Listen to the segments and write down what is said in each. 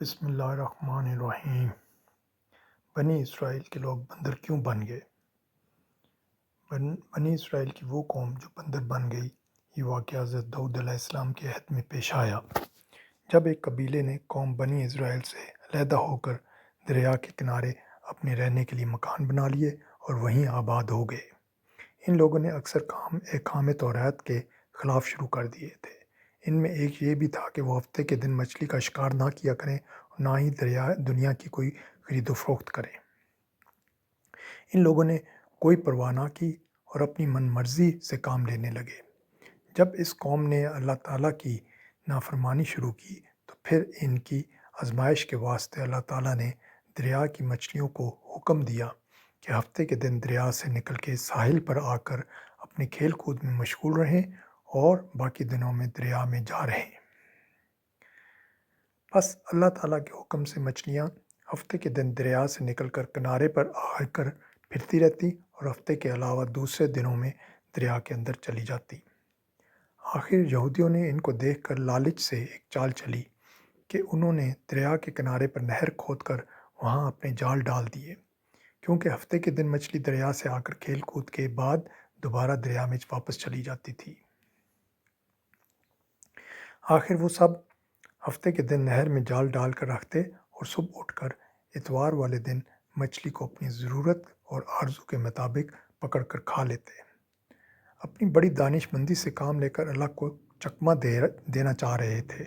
بسم اللہ الرحمن الرحیم۔ بنی اسرائیل کے لوگ بندر کیوں بن گئے؟ بنی اسرائیل کی وہ قوم جو بندر بن گئی، یہ واقعہ حضرت داؤد علیہ السلام کے عہد میں پیش آیا، جب ایک قبیلے نے قوم بنی اسرائیل سے علیحدہ ہو کر دریا کے کنارے اپنے رہنے کے لیے مکان بنا لیے اور وہیں آباد ہو گئے۔ ان لوگوں نے اکثر احکام توریت کے خلاف شروع کر دیے تھے۔ ان میں ایک یہ بھی تھا کہ وہ ہفتے کے دن مچھلی کا شکار نہ کیا کریں اور نہ ہی دنیا کی کوئی خرید و فروخت کریں۔ ان لوگوں نے کوئی پرواہ نہ کی اور اپنی من مرضی سے کام لینے لگے۔ جب اس قوم نے اللہ تعالیٰ کی نافرمانی شروع کی تو پھر ان کی آزمائش کے واسطے اللہ تعالیٰ نے دریا کی مچھلیوں کو حکم دیا کہ ہفتے کے دن دریا سے نکل کے ساحل پر آ کر اپنے کھیل کود میں مشغول رہیں اور باقی دنوں میں دریا میں جا رہیں۔ بس اللہ تعالیٰ کے حکم سے مچھلیاں ہفتے کے دن دریا سے نکل کر کنارے پر آ کر پھرتی رہتی اور ہفتے کے علاوہ دوسرے دنوں میں دریا کے اندر چلی جاتی۔ آخر یہودیوں نے ان کو دیکھ کر لالچ سے ایک چال چلی کہ انہوں نے دریا کے کنارے پر نہر کھود کر وہاں اپنے جال ڈال دیے، کیونکہ ہفتے کے دن مچھلی دریا سے آ کر کھیل کود کے بعد دوبارہ دریا میں واپس چلی جاتی تھی۔ آخر وہ سب ہفتے کے دن نہر میں جال ڈال کر رکھتے اور صبح اٹھ کر اتوار والے دن مچھلی کو اپنی ضرورت اور آرزو کے مطابق پکڑ کر کھا لیتے۔ اپنی بڑی دانش مندی سے کام لے کر اللہ کو چکمہ دینا چاہ رہے تھے،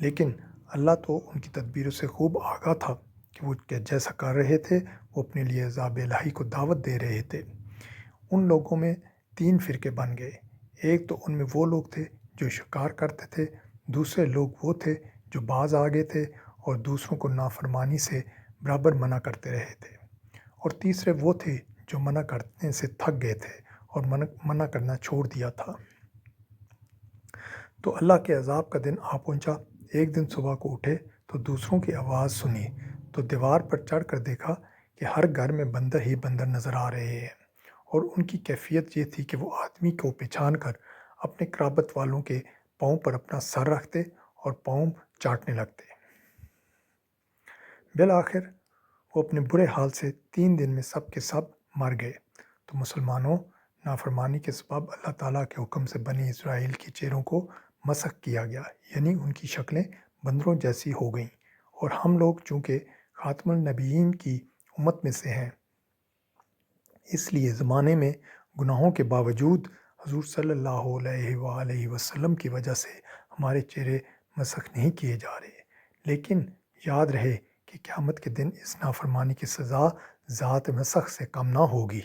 لیکن اللہ تو ان کی تدبیروں سے خوب آگاہ تھا کہ وہ جیسا کر رہے تھے وہ اپنے لیے عذاب الہی کو دعوت دے رہے تھے۔ ان لوگوں میں 3 فرقے بن گئے۔ ایک تو ان میں وہ لوگ تھے جو شکار کرتے تھے، دوسرے لوگ وہ تھے جو باز آگے تھے اور دوسروں کو نافرمانی سے برابر منع کرتے رہے تھے، اور تیسرے وہ تھے جو منع کرنے سے تھک گئے تھے اور منع کرنا چھوڑ دیا تھا۔ تو اللہ کے عذاب کا دن آ پہنچا۔ ایک دن صبح کو اٹھے تو دوسروں کی آواز سنی تو دیوار پر چڑھ کر دیکھا کہ ہر گھر میں بندر ہی بندر نظر آ رہے ہیں، اور ان کی کیفیت یہ تھی کہ وہ آدمی کو پہچان کر اپنے قرابت والوں کے پاؤں پر اپنا سر رکھتے اور پاؤں چاٹنے لگتے۔ بالآخر وہ اپنے برے حال سے 3 دن میں سب کے سب مر گئے۔ تو مسلمانوں، نافرمانی کے سبب اللہ تعالیٰ کے حکم سے بنی اسرائیل کے چہروں کو مسخ کیا گیا، یعنی ان کی شکلیں بندروں جیسی ہو گئیں، اور ہم لوگ چونکہ خاتم النبیین کی امت میں سے ہیں، اس لیے زمانے میں گناہوں کے باوجود حضور صلی اللہ علیہ وآلہ وسلم کی وجہ سے ہمارے چہرے مسخ نہیں کیے جا رہے، لیکن یاد رہے کہ قیامت کے دن اس نافرمانی کی سزا ذات مسخ سے کم نہ ہوگی۔